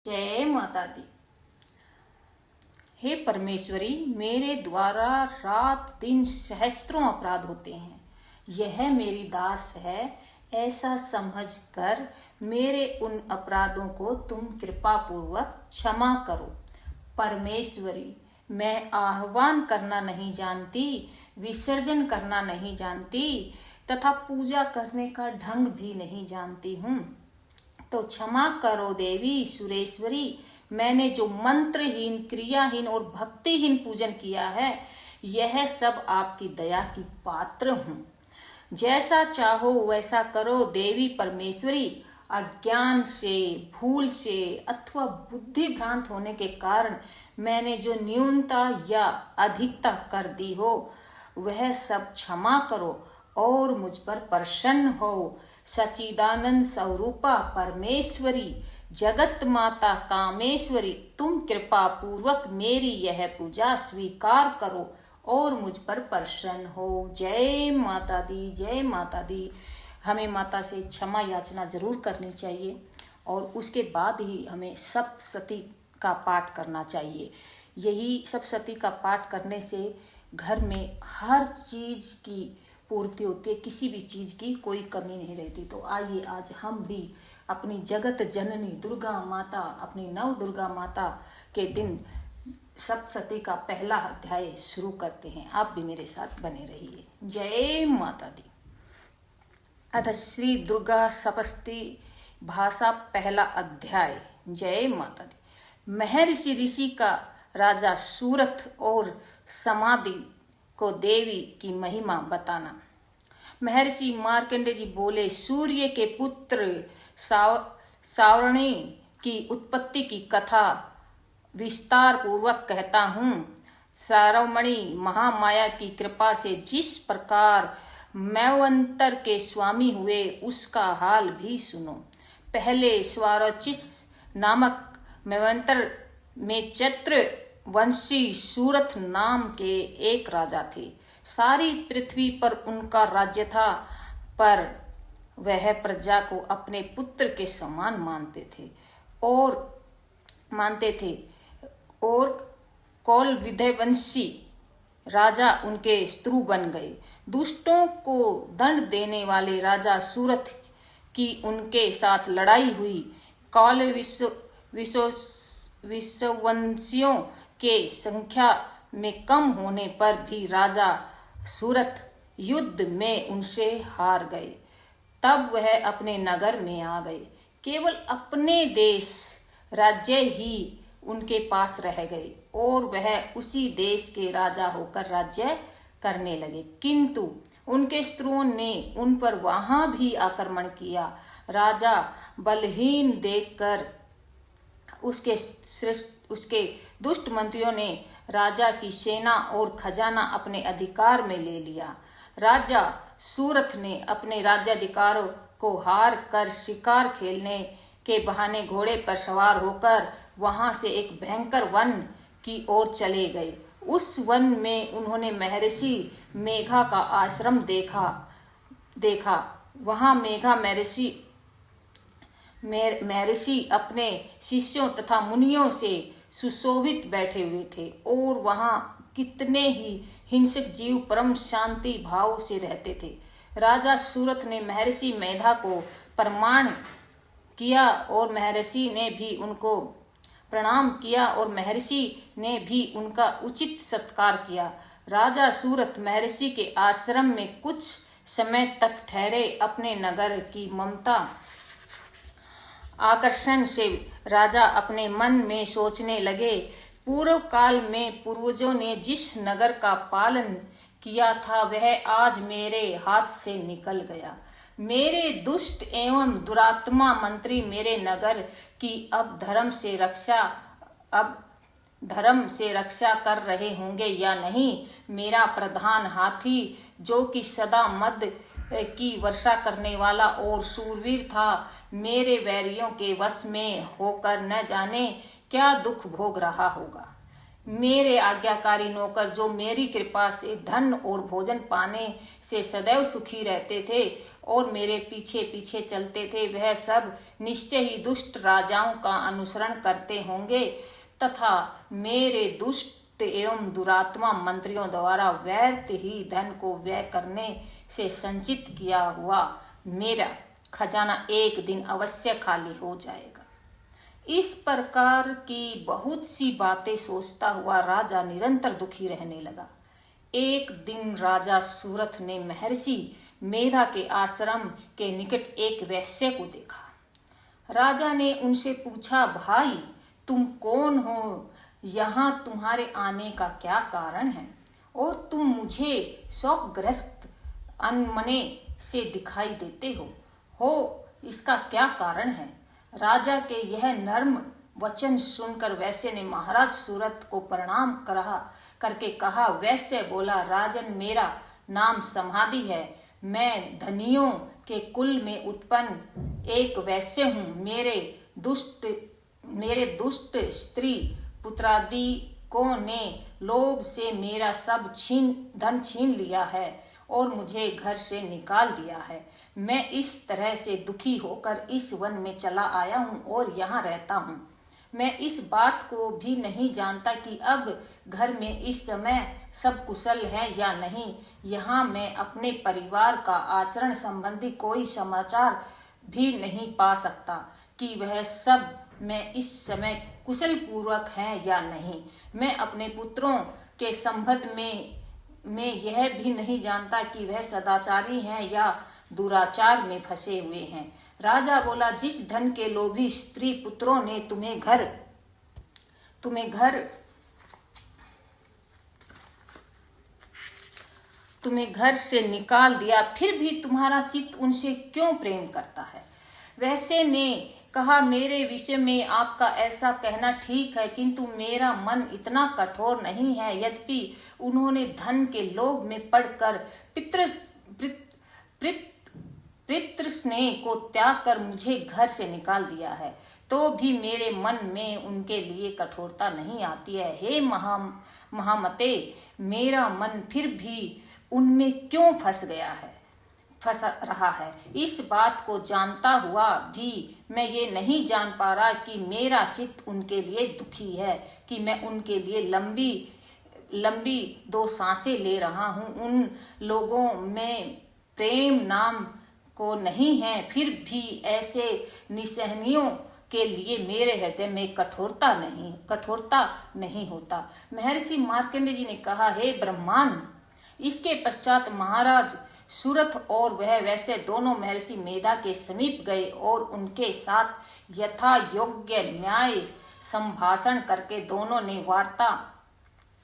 जय माता दी। हे परमेश्वरी, मेरे द्वारा रात दिन सहस्त्रों अपराध होते हैं। यह मेरी दास है, ऐसा समझकर मेरे उन अपराधों को तुम कृपा पूर्वक क्षमा करो। परमेश्वरी, मैं आह्वान करना नहीं जानती, विसर्जन करना नहीं जानती तथा पूजा करने का ढंग भी नहीं जानती हूँ, तो क्षमा करो देवी सुरेश्वरी। मैंने जो मंत्रहीन, क्रियाहीन और भक्तिहीन पूजन किया है, यह सब आपकी दया की पात्र हूँ। जैसा चाहो वैसा करो देवी परमेश्वरी। अज्ञान से, भूल से अथवा बुद्धि भ्रांत होने के कारण मैंने जो न्यूनता या अधिकता कर दी हो, वह सब क्षमा करो और मुझ पर प्रसन्न हो। सच्चिदानंद स्वरूपा परमेश्वरी, जगत माता कामेश्वरी, तुम कृपा पूर्वक मेरी यह पूजा स्वीकार करो और मुझ पर प्रसन्न हो। जय माता दी, जय माता दी। हमें माता से क्षमा याचना जरूर करनी चाहिए और उसके बाद ही हमें सप्तशती का पाठ करना चाहिए। यही सप्तशती का पाठ करने से घर में हर चीज की पूर्ति होती है, किसी भी चीज की कोई कमी नहीं रहती। तो आइए आज हम भी अपनी जगत जननी दुर्गा माता, अपनी नव दुर्गा माता के दिन सप्तशती का पहला अध्याय शुरू करते हैं। आप भी मेरे साथ बने रहिए। जय माता दी। अथ श्री दुर्गा सप्तशती भाषा पहला अध्याय। जय माता दी। महर्षि ऋषि का राजा सूरथ और समाधि को देवी की महिमा बताना। महर्षि मार्कंडेय जी बोले, सूर्य के पुत्र सावरणी की उत्पत्ति की कथा विस्तार पूर्वक कहता हूँ। सारवमणि महामाया की कृपा से जिस प्रकार मैवंतर के स्वामी हुए, उसका हाल भी सुनो। पहले स्वारोचिस नामक मैवंतर में चैत्र वंशी सूरथ नाम के एक राजा थे। सारी पृथ्वी पर उनका राज्य था, पर वह प्रजा को अपने पुत्र के समान मानते थे और कौल विदयवंशी राजा उनके शत्रु बन गए। दुष्टों को दंड देने वाले राजा सूरथ की उनके साथ लड़ाई हुई। कौल विश्ववंशियों के संख्या में कम होने पर भी राजा सूरथ युद्ध में उनसे हार गए। तब वह अपने नगर में आ गए। केवल अपने देश राज्य ही उनके पास रह गए और वह उसी देश के राजा होकर राज्य करने लगे। किंतु उनके शत्रुओं ने उन पर वहां भी आक्रमण किया। राजा बलहीन देखकर उसके दुष्ट मंत्रियों ने राजा की सेना और खजाना अपने अधिकार में ले लिया। राजा सूरथ ने अपने राज्याधिकारों को हार कर शिकार खेलने के बहाने घोड़े पर सवार होकर वहां से एक भयंकर वन की ओर चले गए। उस वन में उन्होंने महर्षि मेघा का आश्रम देखा। वहां मेघा महर्षि अपने शिष्यों तथा मुनियों से सुशोभित बैठे हुए थे और वहां कितने ही हिंसक जीव परम शांति भाव से रहते थे। राजा सूरथ ने महर्षि मेधा को प्रणाम किया और महर्षि ने भी उनको प्रणाम किया और महर्षि ने भी उनका उचित सत्कार किया। राजा सूरथ महर्षि के आश्रम में कुछ समय तक ठहरे। अपने नगर की ममता आकर्षण से राजा अपने मन में सोचने लगे, पूर्व काल में पूर्वजों ने जिस नगर का पालन किया था, वह आज मेरे हाथ से निकल गया। मेरे दुष्ट एवं दुरात्मा मंत्री मेरे नगर की अब धर्म से रक्षा कर रहे होंगे या नहीं। मेरा प्रधान हाथी, जो कि सदा मद की वर्षा करने वाला और शूरवीर था, मेरे वैरियों के वश में होकर न जाने क्या दुख भोग रहा होगा। मेरे आज्ञाकारी नौकर, जो मेरी कृपा से धन और भोजन पाने से सदैव सुखी रहते थे, और मेरे पीछे पीछे चलते थे, वह सब निश्चय ही दुष्ट राजाओं का अनुसरण करते होंगे तथा मेरे दुष्ट एवं दुरात्मा मंत्रियों द्वारा व्यर्थ ही धन को व्यय करने से संचित किया हुआ मेरा खजाना एक दिन अवश्य खाली हो जाएगा। इस प्रकार की बहुत सी बातें सोचता हुआ राजा निरंतर दुखी रहने लगा। एक दिन राजा सूरथ ने महर्षि मेधा के आश्रम के निकट एक वैश्य को देखा। राजा ने उनसे पूछा, भाई तुम कौन हो? यहाँ तुम्हारे आने का क्या कारण है? और तुम मुझे शोकग्रस्त अनमने से दिखाई देते हो इसका क्या कारण है? राजा के यह नर्म वचन सुनकर वैश्य ने महाराज सूरथ को प्रणाम करके कहा। वैश्य बोला, राजन मेरा नाम समाधि है, मैं धनियों के कुल में उत्पन्न एक वैश्य हूँ। मेरे दुष्ट स्त्री पुत्रादिकों ने लोभ से मेरा सब धन छीन लिया है और मुझे घर से निकाल दिया है। मैं इस तरह से दुखी होकर इस वन में चला आया हूँ और यहाँ रहता हूँ। मैं इस बात को भी नहीं जानता कि अब घर में इस समय सब कुशल है या नहीं। यहाँ मैं अपने परिवार का आचरण संबंधी कोई समाचार भी नहीं पा सकता कि वह सब मैं इस समय कुशल पूर्वक है या नहीं। मैं अपने पुत्रों के संबंध में यह भी नहीं जानता कि वह सदाचारी हैं या दुराचार में फंसे हुए हैं। राजा बोला, जिस धन के लोभी स्त्री पुत्रों ने तुम्हें घर से निकाल दिया, फिर भी तुम्हारा चित्त उनसे क्यों प्रेम करता है? वैसे ने कहा, मेरे विषय में आपका ऐसा कहना ठीक है, किंतु मेरा मन इतना कठोर नहीं है। यद्यपि उन्होंने धन के लोभ में पड़कर पितृस्नेह को त्याग कर मुझे घर से निकाल दिया है, तो भी मेरे मन में उनके लिए कठोरता नहीं आती है। हे महामते, मेरा मन फिर भी उनमें क्यों फंस रहा है? इस बात को जानता हुआ भी मैं ये नहीं जान पा रहा कि मेरा चित्त उनके लिए दुखी है, कि मैं उनके लिए लंबी दो सांसें ले रहा हूँ। उन लोगों में प्रेम नाम को नहीं है, फिर भी ऐसे निसहनियों के लिए मेरे हृदय में कठोरता नहीं होता। महर्षि मार्कंडेय जी ने कहा, हे ब्रह्मांड। इसके पश्चात महाराज सूरथ और वह वैसे दोनों महर्षि मेधा के समीप गए और उनके साथ यथा योग्य न्याय संभाषण करके दोनों ने वार्ता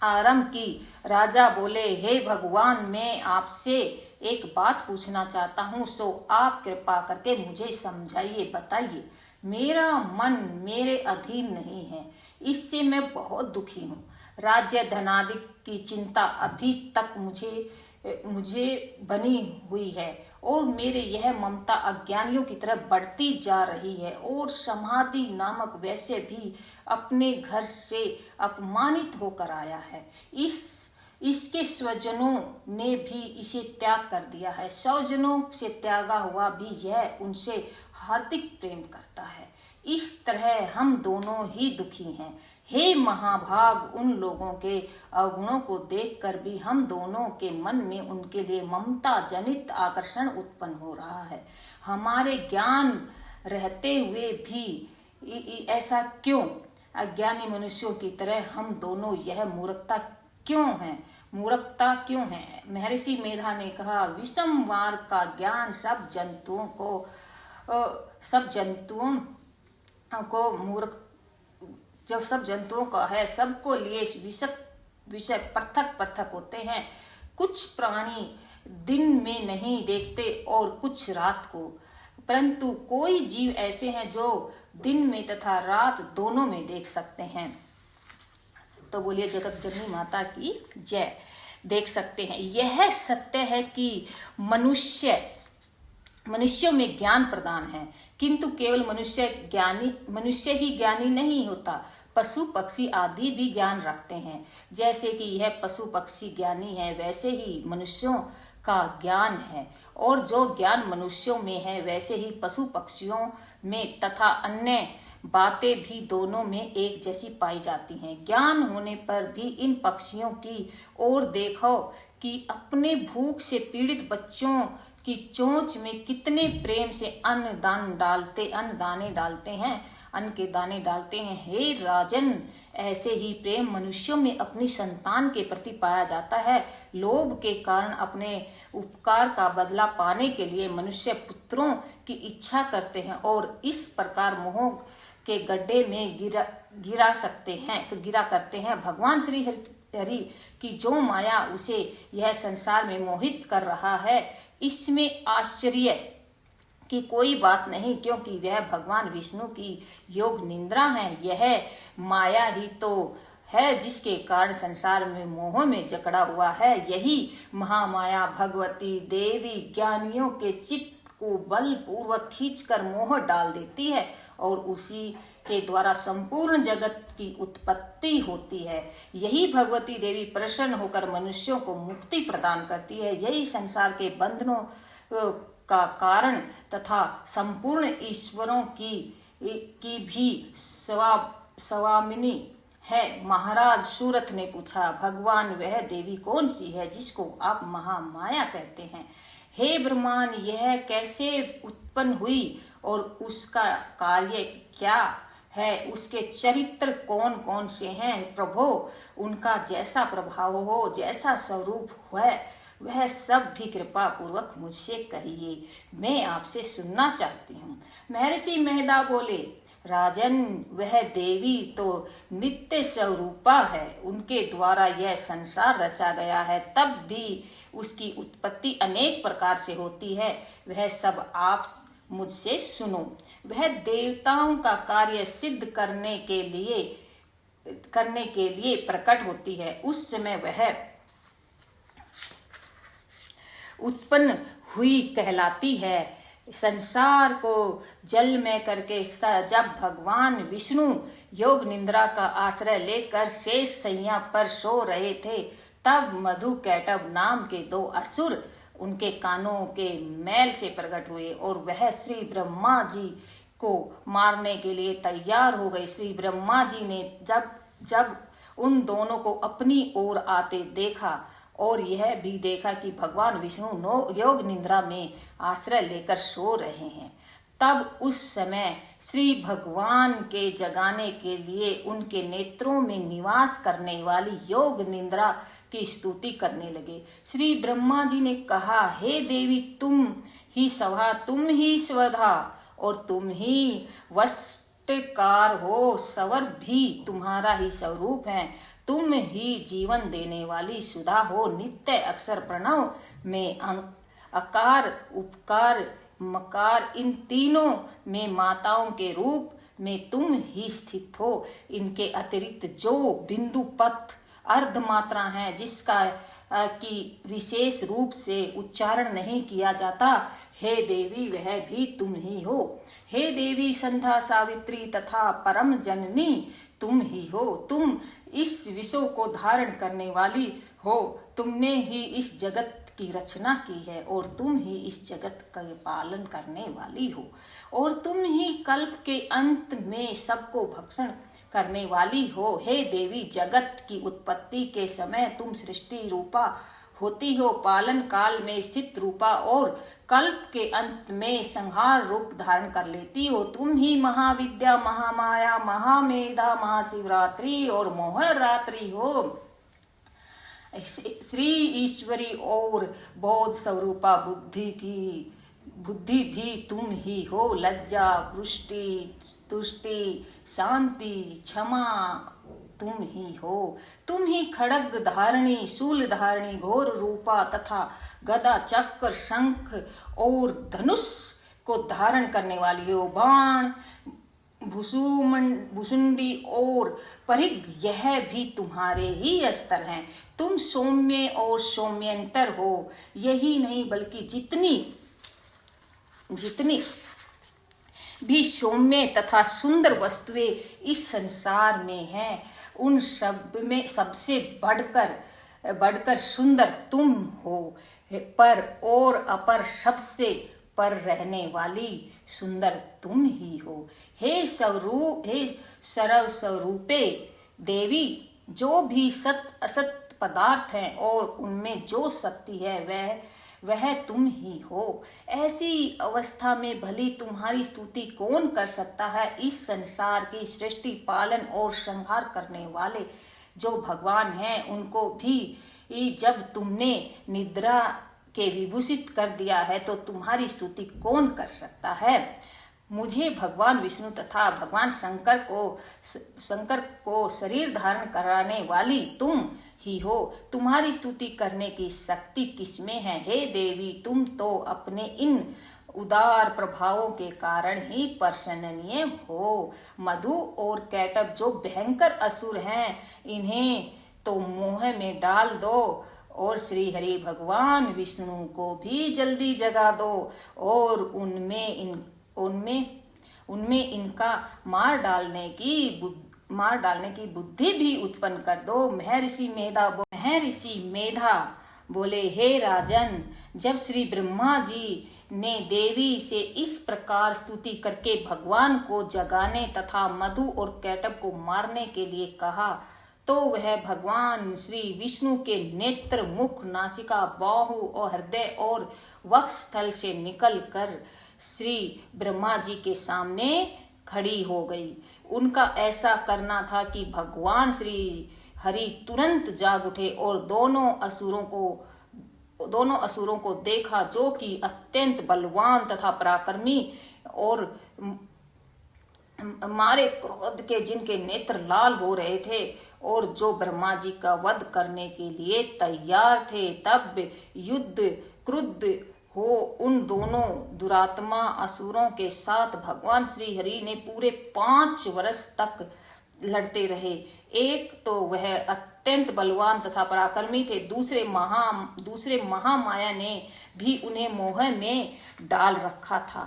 आरंभ की। राजा बोले, हे भगवान, मैं आपसे एक बात पूछना चाहता हूँ, सो आप कृपा करके मुझे समझाइए, बताइए। मेरा मन मेरे अधीन नहीं है, इससे मैं बहुत दुखी हूँ। राज्य धनादि की चिंता अभी तक मुझे बनी हुई है और मेरे यह ममता अज्ञानियों की तरफ बढ़ती जा रही है। और समाधि नामक वैश्य भी अपने घर से अपमानित होकर आया है। इसके स्वजनों ने भी इसे त्याग कर दिया है। स्वजनों से त्यागा हुआ भी यह उनसे हार्दिक प्रेम करता है। इस तरह हम दोनों ही दुखी हैं। हे महाभाग, उन लोगों के अवगुणों को देखकर भी हम दोनों के मन में उनके लिए ममता जनित आकर्षण उत्पन्न हो रहा है। हमारे ज्ञान रहते हुए भी ऐसा क्यों? अज्ञानी मनुष्यों की तरह हम दोनों यह मूर्खता क्यों है? महर्षि मेधा ने कहा, विषम मार्ग का ज्ञान सब जंतुओं का है, सबको लिए विषय पृथक होते हैं। कुछ प्राणी दिन में नहीं देखते और कुछ रात को, परंतु कोई जीव ऐसे हैं जो दिन में तथा रात दोनों में देख सकते हैं। तो बोलिए जगत जननी माता की जय। देख सकते हैं, यह सत्य है कि मनुष्यों में ज्ञान प्रदान है, किंतु केवल मनुष्य ही ज्ञानी नहीं होता, पशु पक्षी आदि भी ज्ञान रखते हैं। जैसे कि यह पशु पक्षी ज्ञानी है, वैसे ही मनुष्यों का ज्ञान है। और जो ज्ञान मनुष्यों में है वैसे ही पशु पक्षियों में तथा अन्य बातें भी दोनों में एक जैसी पाई जाती हैं। ज्ञान होने पर भी इन पक्षियों की ओर देखो कि अपने भूख से पीड़ित बच्चों की चोंच में कितने प्रेम से अन्न के दाने डालते हैं। हे राजन, ऐसे ही प्रेम मनुष्यों में अपनी संतान के प्रति पाया जाता है। लोभ के कारण अपने उपकार का बदला पाने के लिए मनुष्य पुत्रों की इच्छा करते हैं और इस प्रकार मोह के गड्ढे में गिरा करते हैं। भगवान श्री हरि की जो माया उसे यह संसार में मोहित कर रहा है, इसमें आश्चर्य की कोई बात नहीं, क्योंकि वह भगवान विष्णु की योग निद्रा है। यह माया ही तो है जिसके कारण संसार में मोह में जकड़ा हुआ है। यही महामाया भगवती देवी ज्ञानियों के चित्त को बलपूर्वक खींचकर मोह डाल देती है और उसी के द्वारा संपूर्ण जगत की उत्पत्ति होती है। यही भगवती देवी प्रसन्न होकर मनुष्यों को मुक्ति प्रदान करती है। यही संसार के बंधनों का कारण तथा संपूर्ण ईश्वरों की भी स्वामिनी है। महाराज सूरत ने पूछा, भगवान वह देवी कौन सी है जिसको आप महामाया कहते हैं? हे ब्रह्मान, यह कैसे उत्पन्न हुई और उसका कार्य क्या है? उसके चरित्र कौन कौन से हैं? प्रभो, उनका जैसा प्रभाव हो, जैसा स्वरूप है, वह सब भी कृपा पूर्वक मुझसे कहिए, मैं आपसे सुनना चाहती हूँ। महर्षि मेहदा बोले, राजन, वह देवी तो नित्य स्वरूपा है। उनके द्वारा यह संसार रचा गया है, तब भी उसकी उत्पत्ति अनेक प्रकार से होती है। वह सब आप मुझसे सुनो। वह देवताओं का कार्य सिद्ध करने के लिए प्रकट होती है। उस समय वह उत्पन्न हुई कहलाती है। संसार को जल में करके जब भगवान विष्णु योग निद्रा का आश्रय लेकर शेष शैया पर सो रहे थे, तब मधु कैटभ नाम के 2 असुर उनके कानों के मैल से प्रकट हुए और वह श्री ब्रह्मा जी को मारने के लिए तैयार हो गए। श्री ब्रह्मा जी ने जब उन दोनों को अपनी ओर आते देखा और यह भी देखा कि भगवान विष्णु योग निद्रा में आश्रय लेकर सो रहे हैं, तब उस समय श्री भगवान के जगाने के लिए उनके नेत्रों में निवास करने वाली योग निद्रा की स्तुति करने लगे। श्री ब्रह्मा जी ने कहा, हे देवी, तुम ही सभा, तुम ही स्वधा और तुम ही वष्टकार हो। स्वर भी तुम्हारा ही स्वरूप है। तुम ही जीवन देने वाली सुधा हो। नित्य अक्षर प्रणव में अकार, उपकार, मकार, इन तीनों में माताओं के रूप में तुम ही स्थित हो। इनके अतिरिक्त जो बिंदु पथ अर्ध मात्रा है, जिसका की विशेष रूप से उच्चारण नहीं किया जाता, हे देवी, वह भी तुम ही हो। हे देवी, संध्या, सावित्री तथा परम जननी तुम ही हो। तुम इस विश्व को धारण करने वाली हो। तुमने ही इस जगत की रचना की है और तुम ही इस जगत का पालन करने वाली हो और तुम ही कल्प के अंत में सबको भक्षण करने वाली हो। हे देवी, जगत की उत्पत्ति के समय तुम सृष्टि रूपा होती हो, पालन काल में स्थित रूपा और कल्प के अंत में संहार रूप धारण कर लेती हो। तुम ही महाविद्या, महामाया, महामेधा, महाशिवरात्रि और मोहरात्रि हो। श्री ईश्वरी और बोध स्वरूपा बुद्धि भी तुम ही हो। लज्जा, पुष्टि, तुष्टि, शांति, क्षमा तुम ही हो। तुम ही खड्ग धारणी, शूल धारणी, घोर रूपा तथा गदा, चक्र, शंख और धनुष को धारण करने वाली हो। बाण, भुसुंडी और परिग, यह भी तुम्हारे ही अस्त्र हैं। तुम सौम्य और सौम्यंतर हो। यही नहीं बल्कि जितनी भी सौम्य तथा सुंदर वस्तुएं इस संसार में हैं, उन सब में सबसे बढ़कर सुंदर तुम हो। पर और अपर सबसे पर रहने वाली सुंदर तुम ही हो। हे सर्व स्वरूपे देवी, जो भी सत असत पदार्थ हैं और उनमें जो शक्ति है वह तुम ही हो। ऐसी अवस्था में भली तुम्हारी स्तुति कौन कर सकता है। इस संसार की सृष्टि पालन और संहार करने वाले जो भगवान हैं, उनको भी जब तुमने निद्रा के विभूषित कर दिया है तो तुम्हारी स्तुति कौन कर सकता है। मुझे भगवान विष्णु तथा भगवान शंकर को शरीर धारण कराने वाली तुम ही हो। तुम्हारी स्तुति करने की शक्ति किसमें है। हे देवी, तुम तो अपने इन उदार प्रभावों के कारण ही प्रशंसनीय हो। मधु और कैटभ जो भयंकर असुर हैं, इन्हें तो मोह में डाल दो और श्री हरि भगवान विष्णु को भी जल्दी जगा दो और उनमें इनका मार डालने की बुद्धि भी उत्पन्न कर दो। महर्षि मेधा बोले, हे राजन, जब श्री ब्रह्मा जी ने देवी से इस प्रकार स्तुति करके भगवान को जगाने तथा मधु और कैटभ को मारने के लिए कहा, तो वह भगवान श्री विष्णु के नेत्र, मुख, नासिका, बाहु और हृदय और वक्षस्थल से निकलकर श्री ब्रह्मा जी के सामने खड़ी हो गई। उनका ऐसा करना था कि भगवान श्री हरि तुरंत जाग उठे और दोनों असुरों को देखा, जो कि अत्यंत बलवान तथा पराक्रमी और मारे क्रोध के जिनके नेत्र लाल हो रहे थे और जो ब्रह्मा जी का वध करने के लिए तैयार थे। तब युद्ध क्रुद्ध हो उन दोनों दुरात्मा असुरों के साथ भगवान श्री हरि ने पूरे 5 वर्ष तक लड़ते रहे। एक तो वह अत्यंत बलवान तथा पराक्रमी थे, दूसरे महामाया ने भी उन्हें मोह में डाल रखा था।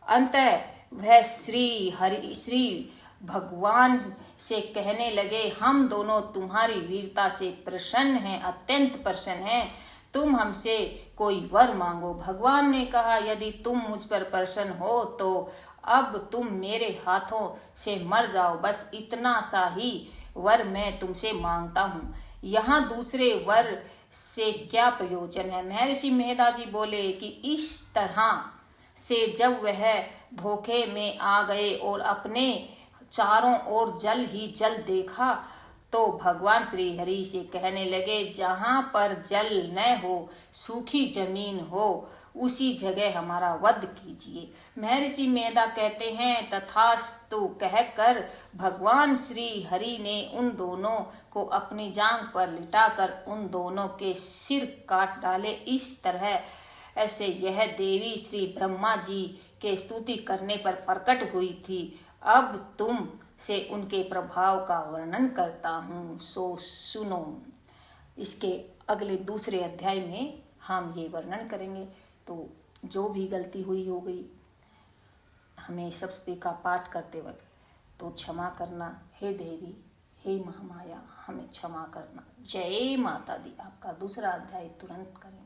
अंतः वह श्री भगवान से कहने लगे, हम दोनों तुम्हारी वीरता से प्रसन्न हैं, अत्यंत प्रसन्न हैं। तुम हमसे कोई वर मांगो। भगवान ने कहा, यदि तुम मुझ पर प्रसन्न हो तो अब तुम मेरे हाथों से मर जाओ। बस इतना सा ही वर मैं तुमसे मांगता हूँ। यहाँ दूसरे वर से क्या प्रयोजन है। महर्षि मेधा जी बोले कि इस तरह से जब वह धोखे में आ गए और अपने चारों ओर जल ही जल देखा, तो भगवान श्री हरि से कहने लगे, जहाँ पर जल न हो, सूखी जमीन हो, उसी जगह हमारा वध कीजिए। महर्षि मेधा कहते हैं, तथास्तु कहकर भगवान श्री हरि ने उन दोनों को अपनी जांघ पर लिटाकर उन दोनों के सिर काट डाले। इस तरह ऐसे यह देवी श्री ब्रह्मा जी के स्तुति करने पर प्रकट हुई थी। अब तुम से उनके प्रभाव का वर्णन करता हूँ, सो सुनो। इसके अगले दूसरे अध्याय में हम ये वर्णन करेंगे। तो जो भी गलती हुई हो गई हमें सप्तशती का पाठ करते वक्त तो क्षमा करना। हे देवी, हे महामाया, हमें क्षमा करना। जय माता दी। आपका दूसरा अध्याय तुरंत करें।